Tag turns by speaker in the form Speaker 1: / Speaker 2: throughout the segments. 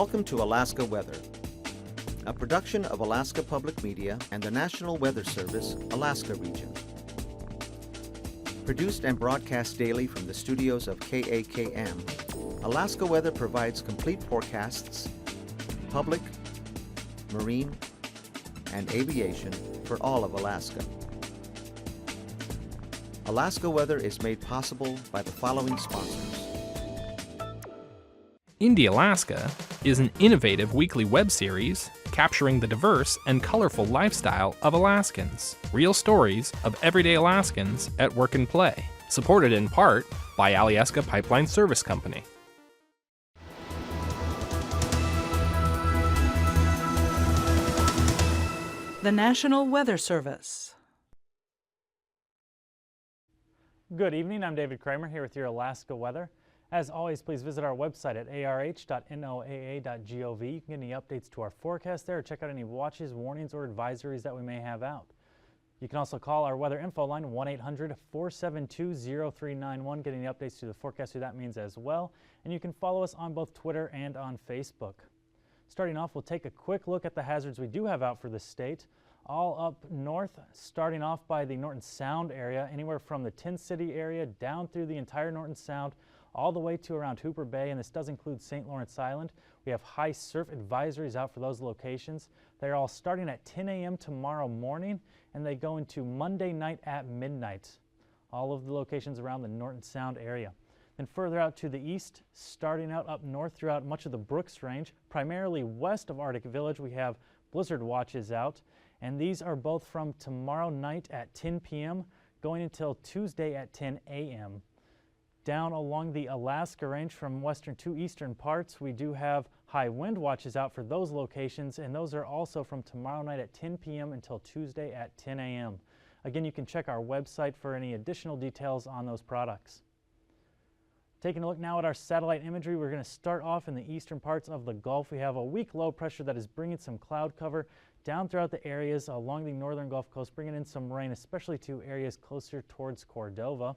Speaker 1: Welcome to Alaska Weather, a production of Alaska Public Media and the National Weather Service, Alaska Region. Produced and broadcast daily from the studios of KAKM, Alaska Weather provides complete forecasts, public, marine, and aviation for all of Alaska. Alaska Weather is made possible by the following sponsors.
Speaker 2: Indie Alaska is an innovative weekly web series capturing the diverse and colorful lifestyle of Alaskans. Real stories of everyday Alaskans at work and play. Supported in part by Alyeska Pipeline Service Company.
Speaker 3: The National Weather Service.
Speaker 4: Good evening, I'm David Kramer here with your Alaska weather. As always, please visit our website at arh.noaa.gov. You can get any updates to our forecast there, or check out any watches, warnings, or advisories that we may have out. You can also call our weather info line 1-800-472-0391, get any updates to the forecast, who that means as well. And you can follow us on both Twitter and on Facebook. Starting off, we'll take a quick look at the hazards we do have out for the state. All up north, starting off by the Norton Sound area, anywhere from the Tin City area down through the entire Norton Sound, all the way to around Hooper Bay, and this does include St. Lawrence Island. We have high surf advisories out for those locations. They're all starting at 10 a.m. tomorrow morning, and they go into Monday night at midnight. All of the locations around the Norton Sound area. Then further out to the east, starting out up north throughout much of the Brooks Range, primarily west of Arctic Village, we have blizzard watches out, and these are both from tomorrow night at 10 p.m. going until Tuesday at 10 a.m. Down along the Alaska Range from western to eastern parts, we do have high wind watches out for those locations, and those are also from tomorrow night at 10 p.m. until Tuesday at 10 a.m. Again, you can check our website for any additional details on those products. Taking a look now at our satellite imagery, we're going to start off in the eastern parts of the Gulf. We have a weak low pressure that is bringing some cloud cover down throughout the areas along the northern Gulf Coast, bringing in some rain, especially to areas closer towards Cordova.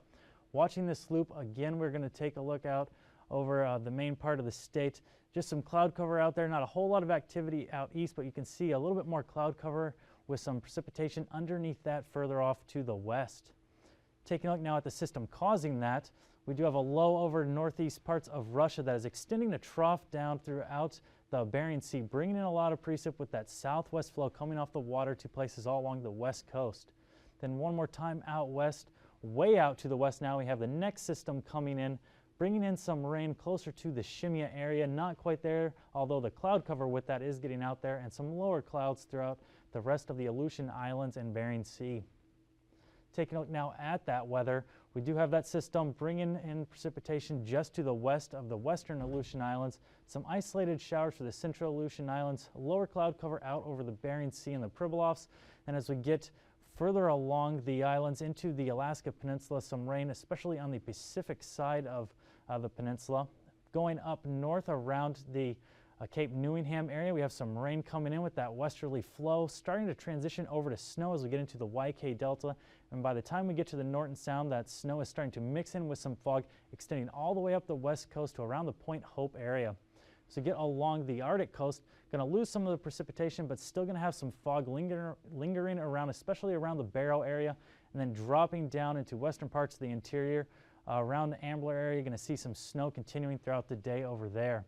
Speaker 4: Watching this loop, again, we're going to take a look out over the main part of the state. Just some cloud cover out there, not a whole lot of activity out east, but you can see a little bit more cloud cover with some precipitation underneath that further off to the west. Taking a look now at the system causing that, we do have a low over northeast parts of Russia that is extending a trough down throughout the Bering Sea, bringing in a lot of precip with that southwest flow coming off the water to places all along the west coast. Then one more time out west, way out to the west now, we have the next system coming in, bringing in some rain closer to the Shimia area. Not quite there, although the cloud cover with that is getting out there, and some lower clouds throughout the rest of the Aleutian Islands and Bering Sea. Taking a look now at that weather, we do have that system bringing in precipitation just to the west of the western Aleutian Islands, some isolated showers for the central Aleutian Islands, lower cloud cover out over the Bering Sea and the Pribilofs, and as we get further along the islands into the Alaska Peninsula, some rain, especially on the Pacific side of the peninsula. Going up north around the Cape Newingham area, we have some rain coming in with that westerly flow, starting to transition over to snow as we get into the YK Delta. And by the time we get to the Norton Sound, that snow is starting to mix in with some fog, extending all the way up the west coast to around the Point Hope area. So get along the Arctic coast, going to lose some of the precipitation, but still going to have some fog lingering around, especially around the Barrow area, and then dropping down into western parts of the interior. Around the Ambler area, you're going to see some snow continuing throughout the day over there.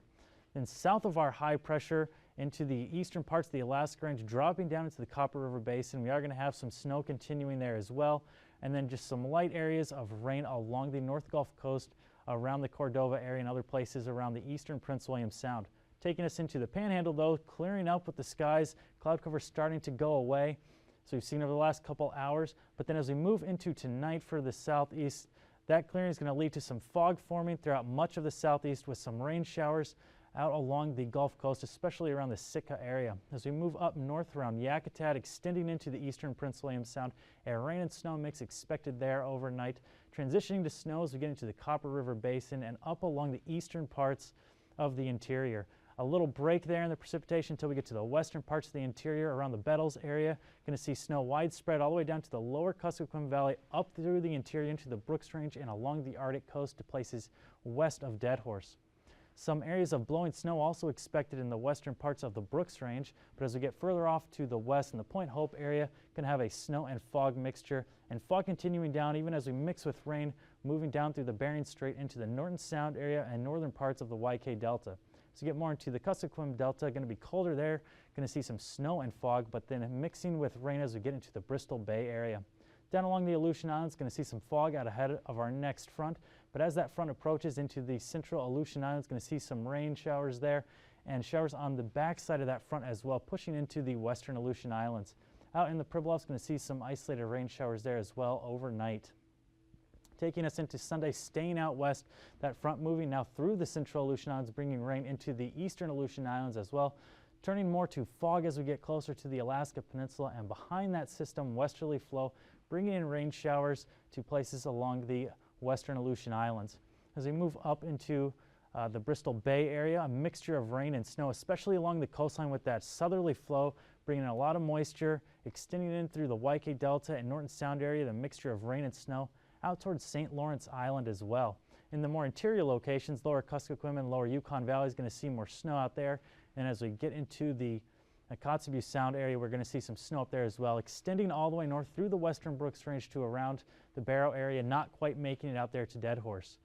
Speaker 4: Then south of our high pressure into the eastern parts of the Alaska Range, dropping down into the Copper River Basin, we are going to have some snow continuing there as well, and then just some light areas of rain along the North Gulf Coast, around the Cordova area and other places around the eastern Prince William Sound. Taking us into the Panhandle, though, clearing up with the skies, cloud cover starting to go away. So we've seen over the last couple hours, but then as we move into tonight for the southeast, that clearing is going to lead to some fog forming throughout much of the southeast with some rain showers out along the Gulf Coast, especially around the Sitka area. As we move up north around Yakutat, extending into the eastern Prince William Sound, a rain and snow mix expected there overnight, transitioning to snow as we get into the Copper River Basin and up along the eastern parts of the interior. A little break there in the precipitation until we get to the western parts of the interior around the Bettles area. Going to see snow widespread all the way down to the lower Kuskokwim Valley, up through the interior into the Brooks Range and along the Arctic coast to places west of Dead Horse. Some areas of blowing snow also expected in the western parts of the Brooks Range, but as we get further off to the west in the Point Hope area, going to have a snow and fog mixture, and fog continuing down even as we mix with rain, moving down through the Bering Strait into the Norton Sound area and northern parts of the YK Delta. As we get more into the Kuskokwim Delta, going to be colder there, going to see some snow and fog, but then mixing with rain as we get into the Bristol Bay area. Down along the Aleutian Islands, going to see some fog out ahead of our next front, but as that front approaches into the central Aleutian Islands, going to see some rain showers there and showers on the back side of that front as well, pushing into the western Aleutian Islands. Out in the Pribilofs, going to see some isolated rain showers there as well overnight. Taking us into Sunday, staying out west, that front moving now through the central Aleutian Islands, bringing rain into the eastern Aleutian Islands as well, turning more to fog as we get closer to the Alaska Peninsula, and behind that system, westerly flow, bringing in rain showers to places along the western Aleutian Islands. As we move up into the Bristol Bay area, a mixture of rain and snow, especially along the coastline with that southerly flow, bringing in a lot of moisture, extending in through the YK Delta and Norton Sound area, the mixture of rain and snow, out towards St. Lawrence Island as well. In the more interior locations, lower Kuskokwim and lower Yukon Valley is going to see more snow out there. And as we get into the Kotzebue Sound area, we're going to see some snow up there as well, extending all the way north through the western Brooks Range to around the Barrow area, not quite making it out there to Dead Horse.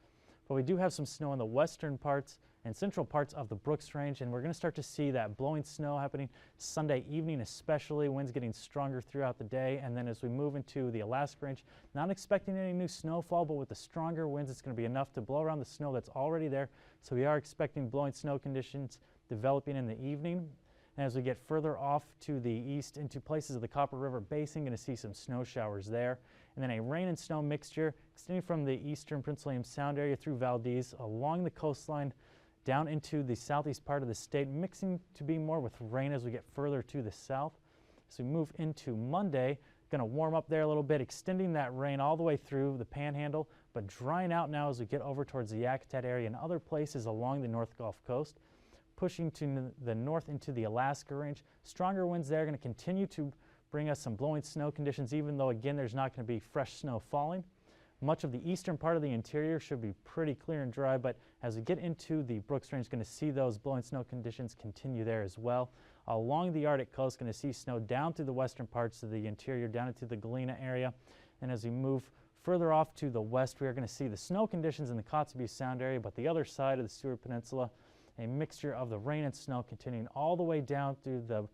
Speaker 4: But we do have some snow in the western parts and central parts of the Brooks Range, and we're going to start to see that blowing snow happening Sunday evening especially, winds getting stronger throughout the day. And then as we move into the Alaska Range, not expecting any new snowfall, but with the stronger winds, it's going to be enough to blow around the snow that's already there. So we are expecting blowing snow conditions developing in the evening. And as we get further off to the east into places of the Copper River Basin, going to see some snow showers there. And then a rain and snow mixture extending from the eastern Prince William Sound area through Valdez, along the coastline, down into the southeast part of the state, mixing to be more with rain as we get further to the south. As we move into Monday, going to warm up there a little bit, extending that rain all the way through the Panhandle, but drying out now as we get over towards the Yakutat area and other places along the North Gulf Coast. Pushing to the north into the Alaska Range. Stronger winds there are going to continue to bring us some blowing snow conditions, even though again there's not going to be fresh snow falling. Much of the eastern part of the interior should be pretty clear and dry, but as we get into the Brooks Range, going to see those blowing snow conditions continue there as well. Along the Arctic coast, going to see snow down through the western parts of the interior, down into the Galena area. And as we move further off to the west, we are going to see the snow conditions in the Kotzebue Sound area, but the other side of the Seward Peninsula, a mixture of the rain and snow continuing all the way down through the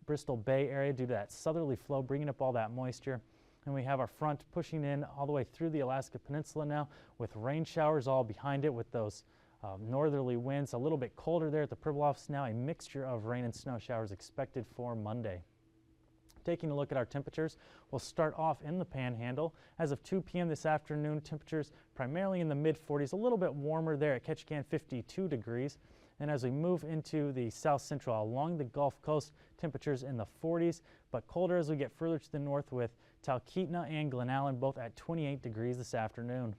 Speaker 4: Bristol Bay area due to that southerly flow, bringing up all that moisture. And we have our front pushing in all the way through the Alaska Peninsula now, with rain showers all behind it with those northerly winds. A little bit colder there at the Pribilofs now, a mixture of rain and snow showers expected for Monday. Taking a look at our temperatures, we'll start off in the Panhandle. As of 2 p.m. this afternoon, temperatures primarily in the mid-40s, a little bit warmer there at Ketchikan, 52 degrees. And as we move into the south central along the Gulf Coast, temperatures in the 40s, but colder as we get further to the north with Talkeetna and Glen Allen both at 28 degrees this afternoon.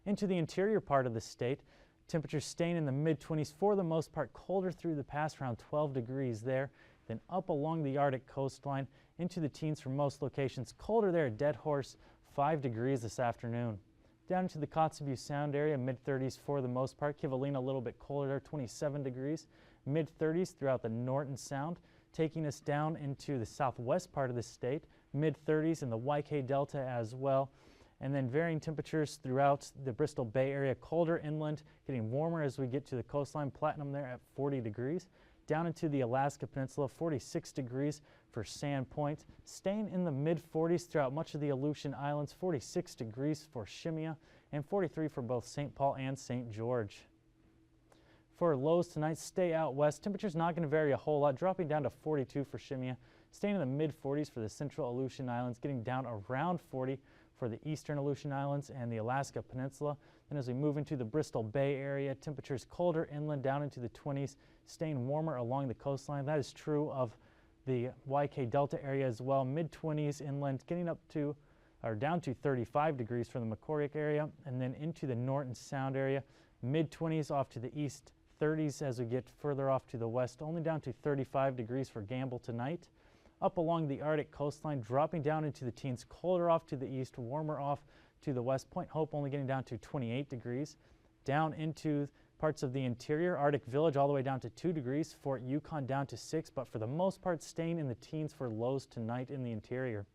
Speaker 4: Into the interior part of the state, temperatures staying in the mid-20s for the most part, colder through the pass, around 12 degrees there. Then up along the Arctic coastline into the teens for most locations. Colder there at Dead Horse, 5 degrees this afternoon. Down into the Kotzebue Sound area, mid-30s for the most part. Kivalina a little bit colder there, 27 degrees. Mid-30s throughout the Norton Sound. Taking us down into the southwest part of the state, mid-30s in the YK Delta as well. And then varying temperatures throughout the Bristol Bay area. Colder inland, getting warmer as we get to the coastline. Platinum there at 40 degrees. Down into the Alaska Peninsula, 46 degrees for Sand Point. Staying in the mid-40s throughout much of the Aleutian Islands, 46 degrees for Shemya, and 43 for both St. Paul and St. George. For lows tonight, stay out west. Temperature's not going to vary a whole lot, dropping down to 42 for Shemya. Staying in the mid-40s for the central Aleutian Islands, getting down around 40 for the eastern Aleutian Islands and the Alaska Peninsula. Then as we move into the Bristol Bay area, temperatures colder inland down into the 20s, staying warmer along the coastline. That is true of the YK Delta area as well. Mid-20s inland, getting up to or down to 35 degrees for the Macoriac area, and then into the Norton Sound area. Mid-20s off to the east, 30s as we get further off to the west, only down to 35 degrees for Gamble tonight. Up along the Arctic coastline, dropping down into the teens, colder off to the east, warmer off to the west. Point Hope only getting down to 28 degrees. Down into Parts of the interior, Arctic Village all the way down to 2 degrees, Fort Yukon down to 6, but for the most part staying in the teens for lows tonight in the interior.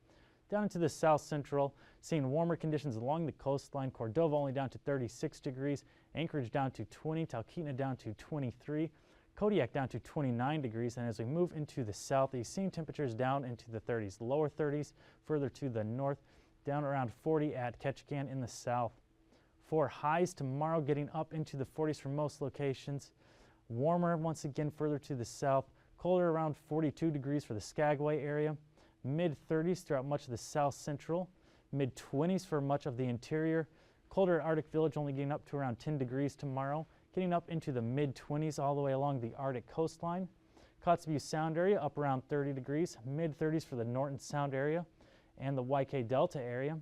Speaker 4: Down into the south central, seeing warmer conditions along the coastline. Cordova only down to 36 degrees, Anchorage down to 20, Talkeetna down to 23, Kodiak down to 29 degrees, and as we move into the southeast, seeing temperatures down into the 30s, lower 30s further to the north, down around 40 at Ketchikan in the south. For highs tomorrow, getting up into the 40s for most locations. Warmer once again further to the south, colder around 42 degrees for the Skagway area. Mid-30s throughout much of the south central, mid-20s for much of the interior. Colder at Arctic Village, only getting up to around 10 degrees tomorrow, getting up into the mid-20s all the way along the Arctic coastline. Kotzebue Sound area up around 30 degrees, mid-30s for the Norton Sound area and the YK Delta area.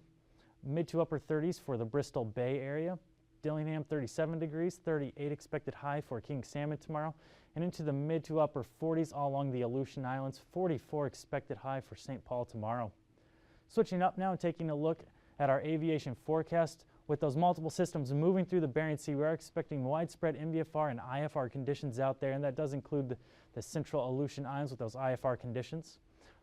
Speaker 4: Mid to upper 30s for the Bristol Bay area. Dillingham 37 degrees, 38 expected high for King Salmon tomorrow, and into the mid to upper 40s all along the Aleutian Islands, 44 expected high for St. Paul tomorrow. Switching up now and taking a look at our aviation forecast. With those multiple systems moving through the Bering Sea, we are expecting widespread MVFR and IFR conditions out there, and that does include the central Aleutian Islands with those IFR conditions.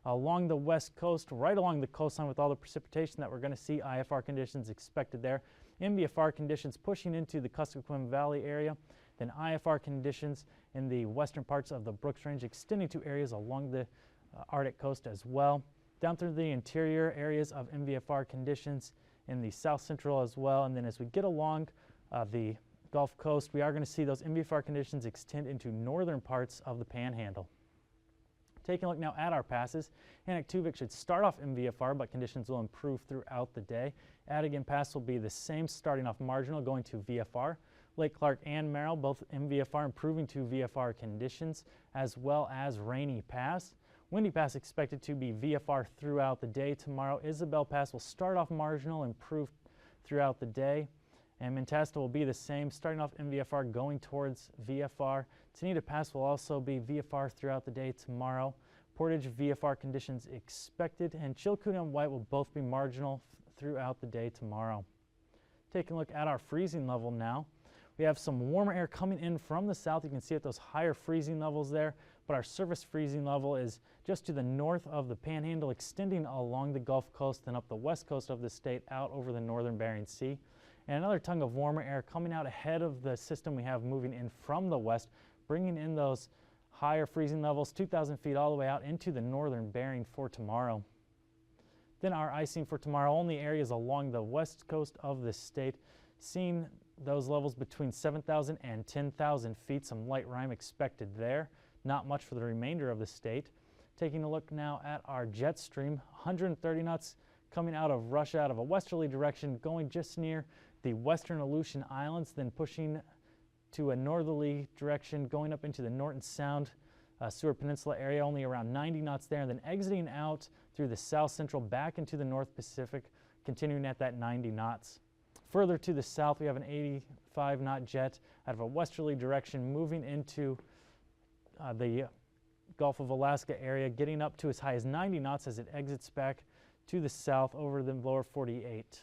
Speaker 4: Along the west coast, right along the coastline with all the precipitation that we're going to see, IFR conditions expected there. MVFR conditions pushing into the Kuskokwim Valley area, then IFR conditions in the western parts of the Brooks Range extending to areas along the Arctic coast as well. Down through the interior areas of MVFR conditions in the south central as well, and then as we get along the Gulf Coast, we are going to see those MVFR conditions extend into northern parts of the Panhandle. Taking a look now at our passes, AKwx should start off MVFR, but conditions will improve throughout the day. Adigan Pass will be the same, starting off marginal, going to VFR. Lake Clark and Merrill, both MVFR, improving to VFR conditions, as well as Rainy Pass. Windy Pass expected to be VFR throughout the day tomorrow. Isabel Pass will start off marginal, improve throughout the day. And Mentasta will be the same, starting off MVFR, going towards VFR. Tanita Pass will also be VFR throughout the day tomorrow. Portage VFR conditions expected, and Chilkoot and White will both be marginal throughout the day tomorrow. Taking a look at our freezing level now. We have some warmer air coming in from the south. You can see at those higher freezing levels there, but our surface freezing level is just to the north of the Panhandle, extending along the Gulf Coast and up the west coast of the state out over the northern Bering Sea. And another tongue of warmer air coming out ahead of the system we have moving in from the west, bringing in those higher freezing levels, 2,000 feet all the way out into the northern Bering for tomorrow. Then our icing for tomorrow, only areas along the west coast of the state, seeing those levels between 7,000 and 10,000 feet, some light rime expected there. Not much for the remainder of the state. Taking a look now at our jet stream, 130 knots coming out of Russia out of a westerly direction, going just near the western Aleutian Islands, then pushing to a northerly direction, going up into the Norton Sound Seward Peninsula area, only around 90 knots there, and then exiting out through the south central back into the North Pacific, continuing at that 90 knots. Further to the south, we have an 85 knot jet out of a westerly direction, moving into the Gulf of Alaska area, getting up to as high as 90 knots as it exits back to the south over the lower 48.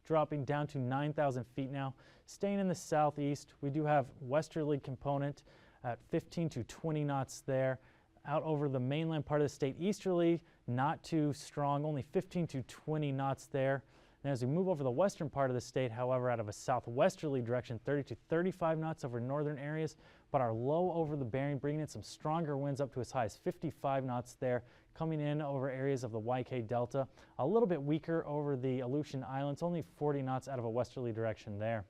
Speaker 4: Dropping down to 9,000 feet now. Staying in the southeast, we do have westerly component at 15 to 20 knots there. Out over the mainland part of the state, easterly, not too strong, only 15 to 20 knots there. And as we move over the western part of the state, however, out of a southwesterly direction, 30 to 35 knots over northern areas, but our low over the Bering, bringing in some stronger winds up to as high as 55 knots there, coming in over areas of the YK Delta. A little bit weaker over the Aleutian Islands, only 40 knots out of a westerly direction there.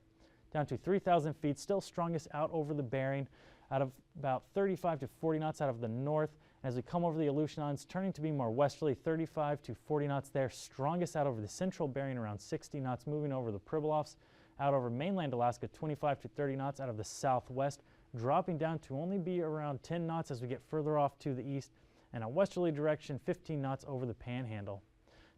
Speaker 4: Down to 3,000 feet, still strongest out over the Bering, out of about 35 to 40 knots out of the north. As we come over the Aleutian Islands, turning to be more westerly, 35 to 40 knots there. Strongest out over the central Bering, around 60 knots, moving over the Pribilofs. Out over mainland Alaska, 25 to 30 knots out of the southwest, dropping down to only be around 10 knots as we get further off to the east, and a westerly direction, 15 knots over the Panhandle.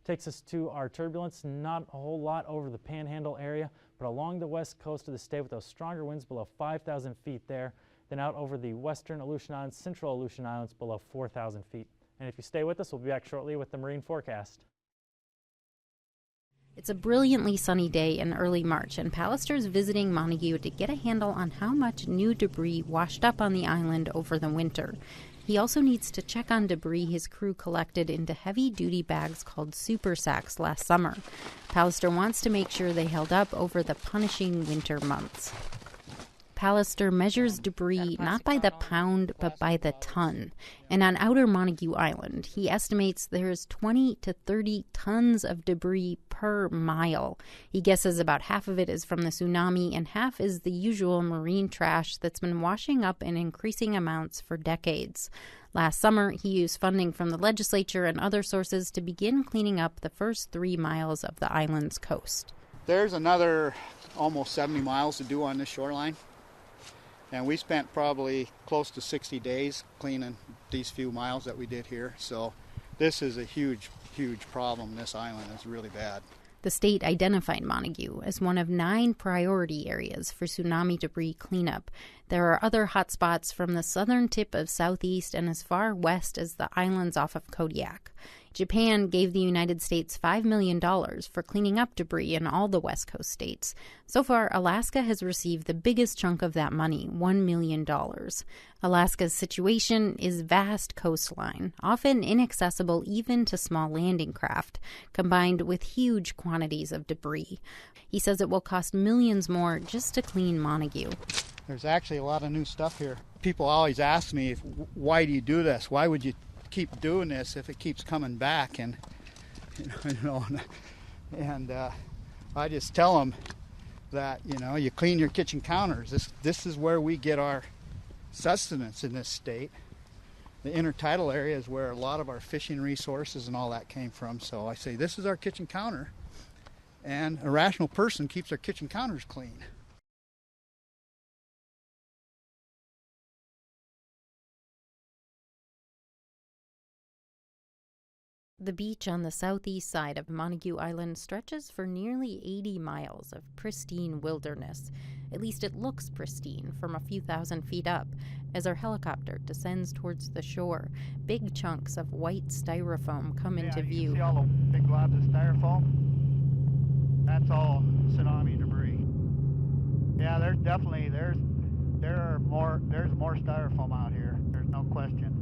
Speaker 4: Takes us to our turbulence, not a whole lot over the Panhandle area, but along the west coast of the state with those stronger winds below 5,000 feet there. Then out over the western Aleutian Islands, central Aleutian Islands below 4,000 feet. And if you stay with us, we'll be back shortly with the marine forecast.
Speaker 5: It's a brilliantly sunny day in early March, and Pallister's visiting Montague to get a handle on how much new debris washed up on the island over the winter. He also needs to check on debris his crew collected into heavy-duty bags called super sacks last summer. Pallister wants to make sure they held up over the punishing winter months. Pallister measures debris not by the pound, but by the ton. And on outer Montague Island, he estimates there's 20 to 30 tons of debris per mile. He guesses about half of it is from the tsunami and half is the usual marine trash that's been washing up in increasing amounts for decades. Last summer, he used funding from the legislature and other sources to begin cleaning up the first 3 miles of the island's coast.
Speaker 6: There's another almost 70 miles to do on this shoreline. And we spent probably close to 60 days cleaning these few miles that we did here. So this is a huge, huge problem. This island is really bad.
Speaker 5: The state identified Montague as one of 9 priority areas for tsunami debris cleanup. There are other hotspots from the southern tip of Southeast and as far west as the islands off of Kodiak. Japan gave the United States $5 million for cleaning up debris in all the West Coast states. So far, Alaska has received the biggest chunk of that money, $1 million. Alaska's situation is vast coastline, often inaccessible even to small landing craft, combined with huge quantities of debris. He says it will cost millions more just to clean Montague.
Speaker 6: There's actually a lot of new stuff here. People always ask me, why do you do this? Why would you keep doing this if it keeps coming back? And I just tell them that you clean your kitchen counters. This is where we get our sustenance in this state. The intertidal area is where a lot of our fishing resources and all that came from. So I say this is our kitchen counter, and a rational person keeps their kitchen counters clean.
Speaker 5: The beach on the southeast side of Montague Island stretches for nearly 80 miles of pristine wilderness. At least it looks pristine from a few thousand feet up. As our helicopter descends towards the shore, big chunks of white styrofoam come into view.
Speaker 6: You see all the big globs of styrofoam? That's all tsunami debris. Yeah, there's more styrofoam out here. There's no question.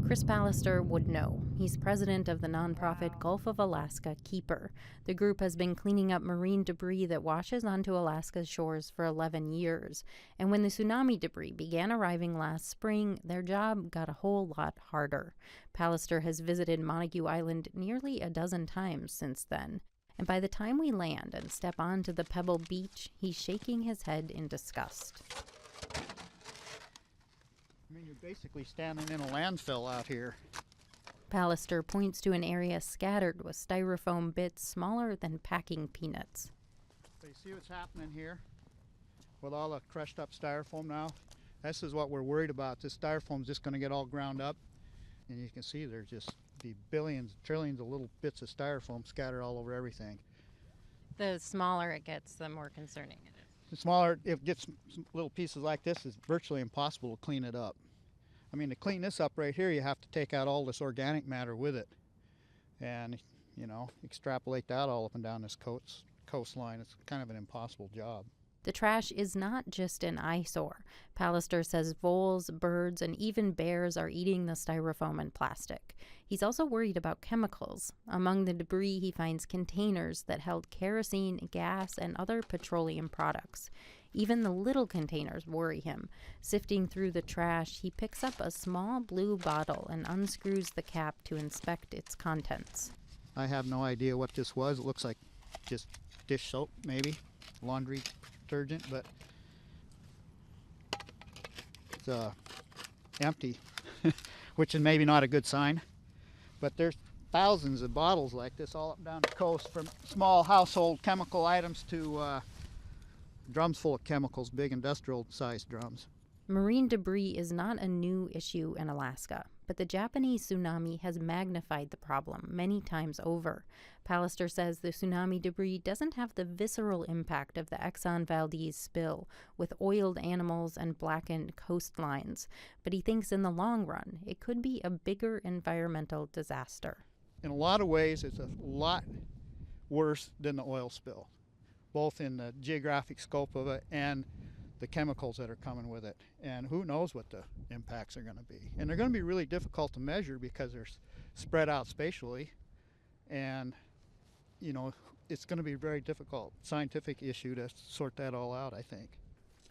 Speaker 5: Chris Pallister would know. He's president of the nonprofit Gulf of Alaska Keeper. The group has been cleaning up marine debris that washes onto Alaska's shores for 11 years. And when the tsunami debris began arriving last spring, their job got a whole lot harder. Pallister has visited Montague Island nearly a dozen times since then. And by the time we land and step onto the pebble beach, he's shaking his head in disgust.
Speaker 6: I mean, you're basically standing in a landfill out here.
Speaker 5: Pallister points to an area scattered with styrofoam bits smaller than packing peanuts.
Speaker 6: So you see what's happening here with all the crushed up styrofoam now? This is what we're worried about. This styrofoam's just going to get all ground up. And you can see there's just be billions, trillions of little bits of styrofoam scattered all over everything.
Speaker 5: The smaller it gets, the more concerning it is.
Speaker 6: The smaller it gets, little pieces like this, it's virtually impossible to clean it up. I mean, to clean this up right here, you have to take out all this organic matter with it and, extrapolate that all up and down this coastline. It's kind of an impossible job.
Speaker 5: The trash is not just an eyesore. Pallister says voles, birds, and even bears are eating the styrofoam and plastic. He's also worried about chemicals. Among the debris, he finds containers that held kerosene, gas, and other petroleum products. Even the little containers worry him. Sifting through the trash, he picks up a small blue bottle and unscrews the cap to inspect its contents.
Speaker 6: I have no idea what this was. It looks like just dish soap, maybe, laundry detergent, but it's empty, which is maybe not a good sign. But there's thousands of bottles like this all up and down the coast, from small household chemical items to drums full of chemicals, big industrial-sized drums.
Speaker 5: Marine debris is not a new issue in Alaska, but the Japanese tsunami has magnified the problem many times over. Pallister says the tsunami debris doesn't have the visceral impact of the Exxon Valdez spill, with oiled animals and blackened coastlines, but he thinks in the long run it could be a bigger environmental disaster.
Speaker 6: In a lot of ways, it's a lot worse than the oil spill, both in the geographic scope of it and the chemicals that are coming with it. And who knows what the impacts are going to be. And they're going to be really difficult to measure because they're spread out spatially. And, you know, it's going to be a very difficult scientific issue to sort that all out, I think.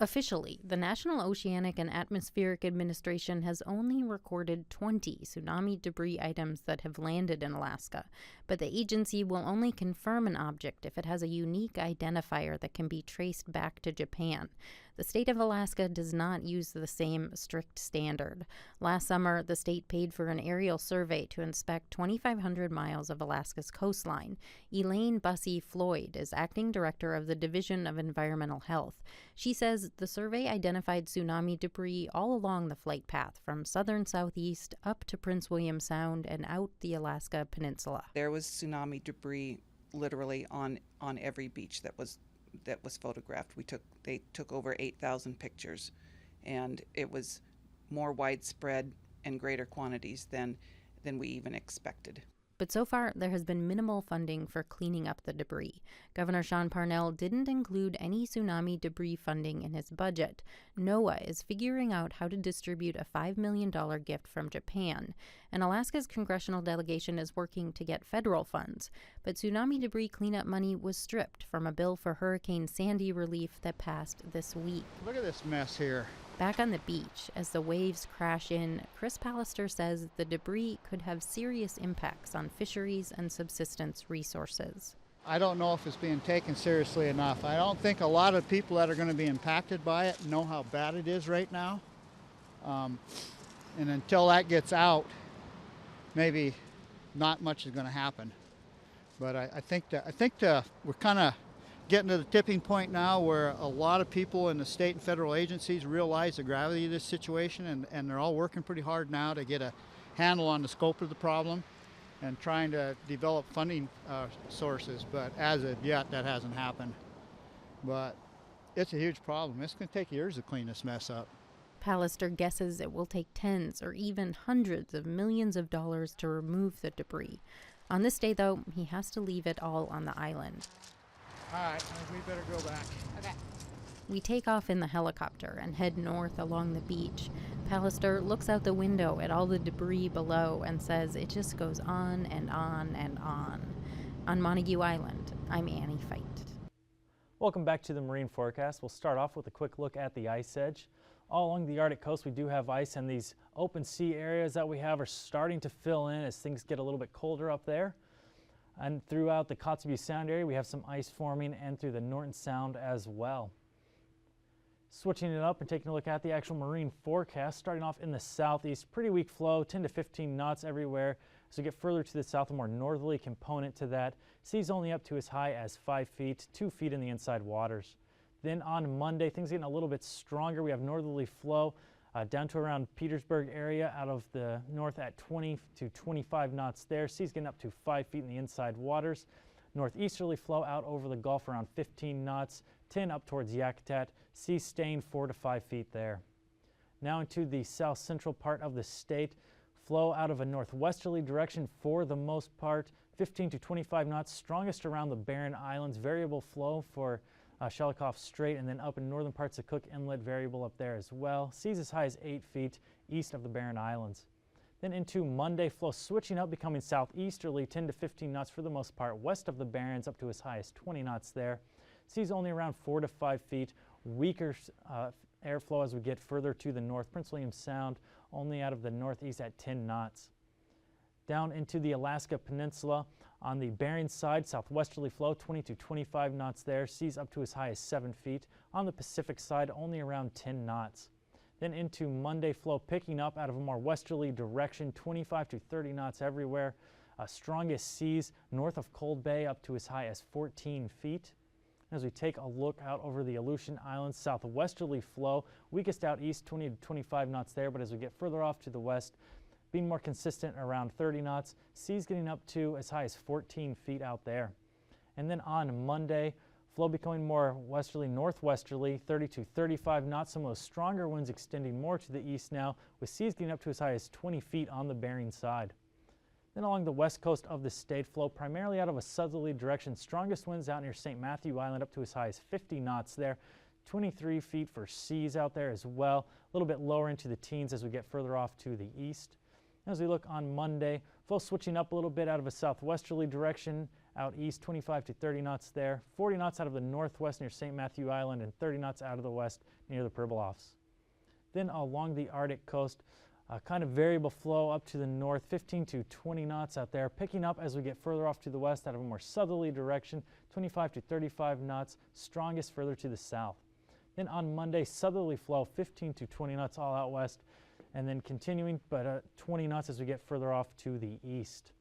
Speaker 5: Officially, the National Oceanic and Atmospheric Administration has only recorded 20 tsunami debris items that have landed in Alaska, but the agency will only confirm an object if it has a unique identifier that can be traced back to Japan. The state of Alaska does not use the same strict standard. Last summer, the state paid for an aerial survey to inspect 2,500 miles of Alaska's coastline. Elaine Bussey-Floyd is acting director of the Division of Environmental Health. She says the survey identified tsunami debris all along the flight path from southern southeast up to Prince William Sound and out the Alaska Peninsula.
Speaker 7: There was tsunami debris literally on every beach that was photographed. They took over 8,000 pictures, and it was more widespread and greater quantities than we even expected.
Speaker 5: But so far, there has been minimal funding for cleaning up the debris. Governor Sean Parnell didn't include any tsunami debris funding in his budget. NOAA is figuring out how to distribute a $5 million gift from Japan, and Alaska's congressional delegation is working to get federal funds. But tsunami debris cleanup money was stripped from a bill for Hurricane Sandy relief that passed this week.
Speaker 6: Look at this mess here.
Speaker 5: Back on the beach, as the waves crash in, Chris Pallister says the debris could have serious impacts on fisheries and subsistence resources.
Speaker 6: I don't know if it's being taken seriously enough. I don't think a lot of people that are going to be impacted by it know how bad it is right now. And until that gets out, maybe not much is going to happen. But I think we're kind of getting to the tipping point now where a lot of people in the state and federal agencies realize the gravity of this situation, and they're all working pretty hard now to get a handle on the scope of the problem and trying to develop funding sources. But as of yet, that hasn't happened. But it's a huge problem. It's going to take years to clean this mess up.
Speaker 5: Pallister guesses it will take tens or even hundreds of millions of dollars to remove the debris. On this day, though, he has to leave it all on the island.
Speaker 6: All right, we better go back.
Speaker 5: Okay. We take off in the helicopter and head north along the beach. Pallister looks out the window at all the debris below and says it just goes on and on and on. On Montague Island, I'm Annie Feit.
Speaker 4: Welcome back to the Marine Forecast. We'll start off with a quick look at the ice edge. All along the Arctic coast, we do have ice, and these open sea areas that we have are starting to fill in as things get a little bit colder up there. And throughout the Kotzebue Sound area, we have some ice forming, and through the Norton Sound as well. Switching it up and taking a look at the actual marine forecast, starting off in the southeast, pretty weak flow, 10 to 15 knots everywhere. As we get further to the south, a more northerly component to that. Seas only up to as high as 5 feet, 2 feet in the inside waters. Then on Monday, things getting a little bit stronger. We have northerly flow down to around Petersburg area out of the north at 20 to 25 knots there. Seas getting up to 5 feet in the inside waters. Northeasterly flow out over the Gulf around 15 knots, 10 up towards Yakutat. Seas staying 4 to 5 feet there. Now into the south central part of the state. Flow out of a northwesterly direction for the most part, 15 to 25 knots, strongest around the Barren Islands. Variable flow for Shelikof Strait, and then up in northern parts of Cook Inlet, variable up there as well. Seas as high as 8 feet east of the Barren Islands. Then into Monday, flow switching up, becoming southeasterly, 10 to 15 knots for the most part, west of the Barrens, up to as high as 20 knots there. Seas only around 4 to 5 feet. Weaker airflow as we get further to the north. Prince William Sound only out of the northeast at 10 knots. Down into the Alaska Peninsula, on the Bering side, southwesterly flow, 20 to 25 knots there. Seas up to as high as 7 feet. On the Pacific side, only around 10 knots. Then into Monday, flow picking up out of a more westerly direction, 25 to 30 knots everywhere. Strongest seas north of Cold Bay up to as high as 14 feet. As we take a look out over the Aleutian Islands, southwesterly flow, weakest out east, 20 to 25 knots there, but as we get further off to the west, being more consistent around 30 knots, seas getting up to as high as 14 feet out there. And then on Monday, flow becoming more westerly, northwesterly, 30 to 35 knots, some of those stronger winds extending more to the east now, with seas getting up to as high as 20 feet on the Bering side. Then along the west coast of the state, flow primarily out of a southerly direction. Strongest winds out near St. Matthew Island up to as high as 50 knots there. 23 feet for seas out there as well. A little bit lower into the teens as we get further off to the east. As we look on Monday, flow switching up a little bit out of a southwesterly direction out east, 25 to 30 knots there. 40 knots out of the northwest near St. Matthew Island and 30 knots out of the west near the Pribilofs. Then along the Arctic coast, kind of variable flow up to the north, 15 to 20 knots out there, picking up as we get further off to the west out of a more southerly direction, 25 to 35 knots, strongest further to the south. Then on Monday, southerly flow, 15 to 20 knots all out west, and then continuing, but 20 knots as we get further off to the east.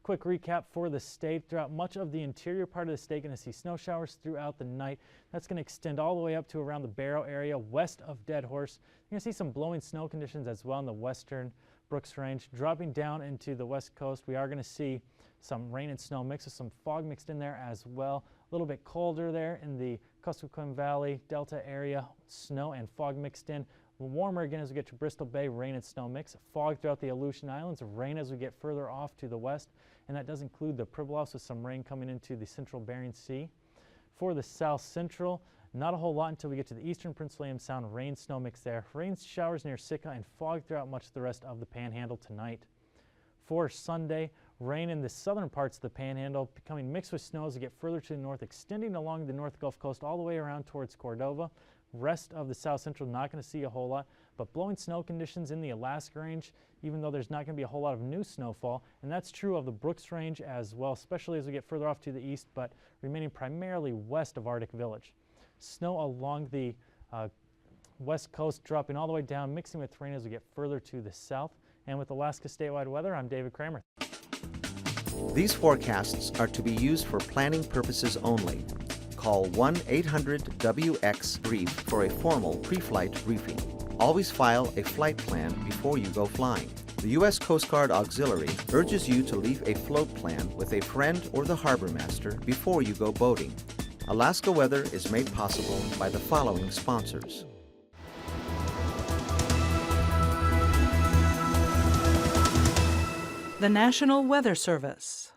Speaker 4: Quick recap for the state. Throughout much of the interior part of the state, going to see snow showers throughout the night. That's going to extend all the way up to around the Barrow area west of Dead Horse. You're going to see some blowing snow conditions as well in the western Brooks Range. Dropping down into the west coast, we are going to see some rain and snow mixed with some fog mixed in there as well. A little bit colder there in the Kuskokwim Valley Delta area, snow and fog mixed in. Warmer again as we get to Bristol Bay, rain and snow mix. Fog throughout the Aleutian Islands, rain as we get further off to the west, and that does include the Pribilofs with some rain coming into the central Bering Sea. For the south central, not a whole lot until we get to the eastern Prince William Sound, rain, snow mix there. Rain showers near Sitka and fog throughout much of the rest of the Panhandle tonight. For Sunday, rain in the southern parts of the Panhandle becoming mixed with snow as we get further to the north, extending along the North Gulf Coast all the way around towards Cordova. Rest of the south central, not going to see a whole lot, but blowing snow conditions in the Alaska Range, even though there's not going to be a whole lot of new snowfall, and that's true of the Brooks Range as well, especially as we get further off to the east, but remaining primarily west of Arctic Village. Snow along the west coast dropping all the way down, mixing with rain as we get further to the south. And with Alaska statewide weather, I'm David Kramer.
Speaker 1: These forecasts are to be used for planning purposes only. Call 1-800-WX-BRIEF for a formal pre-flight briefing. Always file a flight plan before you go flying. The U.S. Coast Guard Auxiliary urges you to leave a float plan with a friend or the harbor master before you go boating. Alaska Weather is made possible by the following sponsors.
Speaker 3: The National Weather Service.